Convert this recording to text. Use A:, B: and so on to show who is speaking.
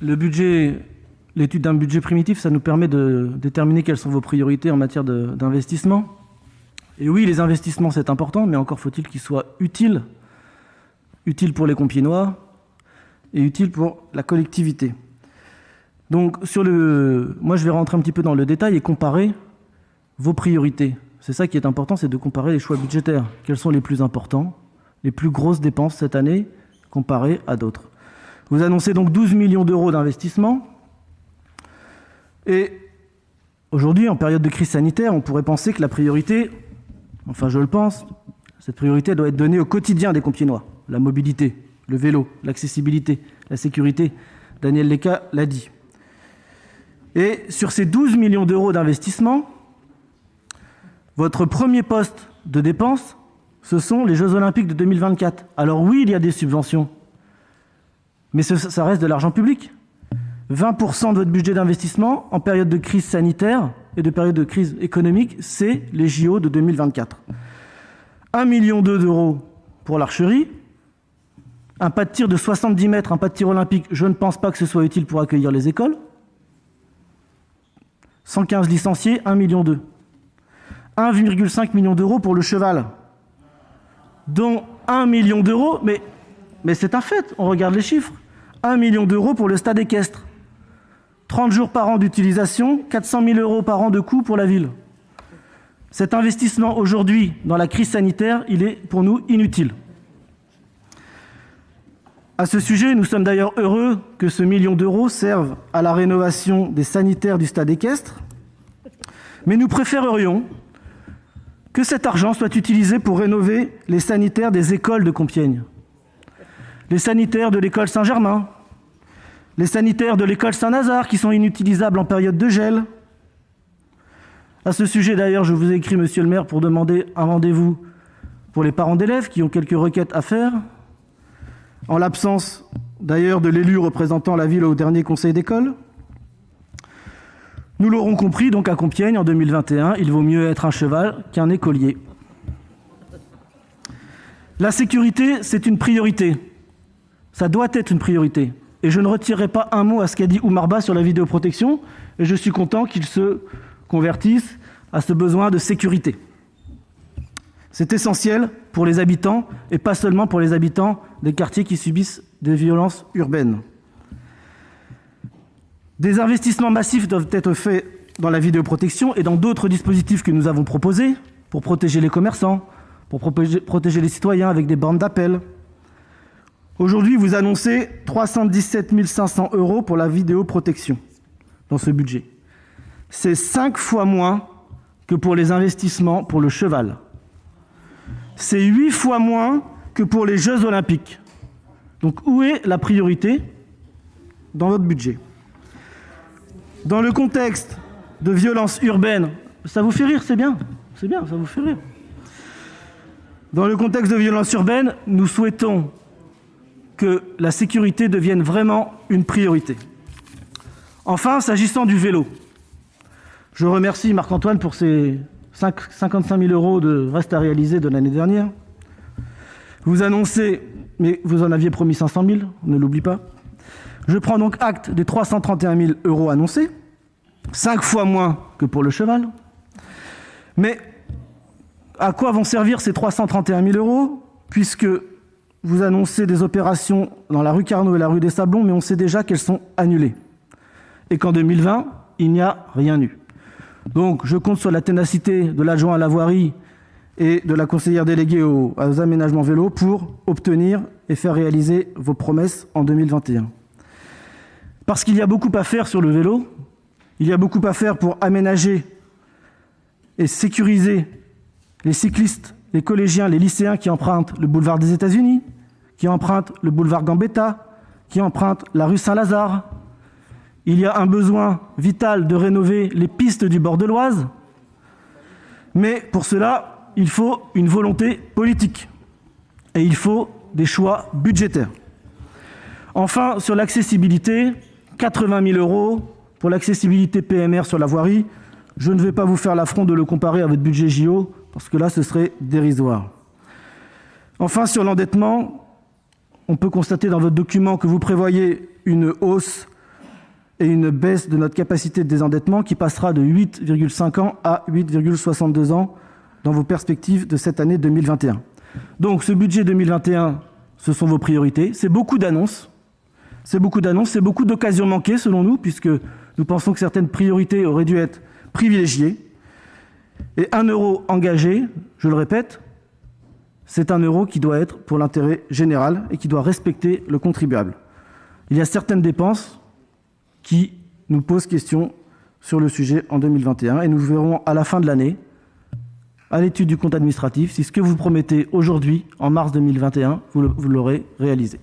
A: l'étude d'un budget primitif, ça nous permet de déterminer quelles sont vos priorités en matière d'investissement. Et oui, les investissements, c'est important, mais encore faut-il qu'ils soient utiles pour les Compiègnois et utiles pour la collectivité. Donc, moi, je vais rentrer un petit peu dans le détail et comparer vos priorités. C'est ça qui est important, c'est de comparer les choix budgétaires. Quels sont les plus importants, les plus grosses dépenses cette année, comparées à d'autres. Vous annoncez donc 12 millions d'euros d'investissement. Et aujourd'hui, en période de crise sanitaire, on pourrait penser que la priorité, enfin je le pense, cette priorité doit être donnée au quotidien des Compiègnois. La mobilité, le vélo, l'accessibilité, la sécurité. Daniel Lecca l'a dit. Et sur ces 12 millions d'euros d'investissement, votre premier poste de dépense, ce sont les Jeux Olympiques de 2024. Alors oui, il y a des subventions, mais ça reste de l'argent public. 20% de votre budget d'investissement en période de crise sanitaire et de période de crise économique, c'est les JO de 2024. 1,2 million d'euros pour l'archerie, un pas de tir de 70 mètres, un pas de tir olympique, je ne pense pas que ce soit utile pour accueillir les écoles. 115 licenciés, 1,2 million. 1,5 million d'euros pour le cheval, dont 1 million d'euros, mais c'est un fait, on regarde les chiffres, 1 million d'euros pour le stade équestre, 30 jours par an d'utilisation, 400 000 euros par an de coût pour la ville. Cet investissement aujourd'hui, dans la crise sanitaire, il est pour nous inutile. À ce sujet, nous sommes d'ailleurs heureux que ce million d'euros serve à la rénovation des sanitaires du stade équestre, mais nous préférerions que cet argent soit utilisé pour rénover les sanitaires des écoles de Compiègne. Les sanitaires de l'école Saint-Germain, les sanitaires de l'école Saint-Nazaire qui sont inutilisables en période de gel. À ce sujet d'ailleurs, je vous ai écrit, monsieur le maire, pour demander un rendez-vous pour les parents d'élèves qui ont quelques requêtes à faire. En l'absence d'ailleurs de l'élu représentant la ville au dernier conseil d'école. Nous l'aurons compris, donc à Compiègne, en 2021, il vaut mieux être un cheval qu'un écolier. La sécurité, c'est une priorité. Ça doit être une priorité. Et je ne retirerai pas un mot à ce qu'a dit Oumar Ba sur la vidéoprotection, et je suis content qu'il se convertisse à ce besoin de sécurité. C'est essentiel pour les habitants, et pas seulement pour les habitants des quartiers qui subissent des violences urbaines. Des investissements massifs doivent être faits dans la vidéoprotection et dans d'autres dispositifs que nous avons proposés pour protéger les commerçants, pour protéger les citoyens avec des bornes d'appel. Aujourd'hui, vous annoncez 317 500 € pour la vidéoprotection dans ce budget. C'est 5 fois moins que pour les investissements pour le cheval. C'est 8 fois moins que pour les Jeux Olympiques. Donc où est la priorité dans votre budget ? Dans le contexte de violence urbaine, ça vous fait rire, c'est bien, ça vous fait rire. Dans le contexte de violence urbaine, nous souhaitons que la sécurité devienne vraiment une priorité. Enfin, s'agissant du vélo, je remercie Marc-Antoine pour ses 55 000 € de reste à réaliser de l'année dernière. Vous annoncez, mais vous en aviez promis 500 000, ne l'oublie pas. Je prends donc acte des 331 000 € annoncés, 5 fois moins que pour le cheval. Mais à quoi vont servir ces 331 000 €, puisque vous annoncez des opérations dans la rue Carnot et la rue des Sablons, mais on sait déjà qu'elles sont annulées. Et qu'en 2020, il n'y a rien eu. Donc je compte sur la ténacité de l'adjoint à la voirie et de la conseillère déléguée aux aménagements vélos pour obtenir et faire réaliser vos promesses en 2021. Parce qu'il y a beaucoup à faire sur le vélo, il y a beaucoup à faire pour aménager et sécuriser les cyclistes, les collégiens, les lycéens qui empruntent le boulevard des États-Unis, qui empruntent le boulevard Gambetta, qui empruntent la rue Saint-Lazare. Il y a un besoin vital de rénover les pistes du bord de l'Oise, mais pour cela, il faut une volonté politique et il faut des choix budgétaires. Enfin, sur l'accessibilité, 80 000 € pour l'accessibilité PMR sur la voirie. Je ne vais pas vous faire l'affront de le comparer à votre budget JO, parce que là, ce serait dérisoire. Enfin, sur l'endettement, on peut constater dans votre document que vous prévoyez une hausse et une baisse de notre capacité de désendettement qui passera de 8,5 ans à 8,62 ans dans vos perspectives de cette année 2021. Donc ce budget 2021, ce sont vos priorités. C'est beaucoup d'annonces, c'est beaucoup d'occasions manquées selon nous, puisque nous pensons que certaines priorités auraient dû être privilégiées. Et 1 euro engagé, je le répète, c'est 1 euro qui doit être pour l'intérêt général et qui doit respecter le contribuable. Il y a certaines dépenses qui nous posent question sur le sujet en 2021 et nous verrons à la fin de l'année, à l'étude du compte administratif, si ce que vous promettez aujourd'hui, en mars 2021, vous l'aurez réalisé.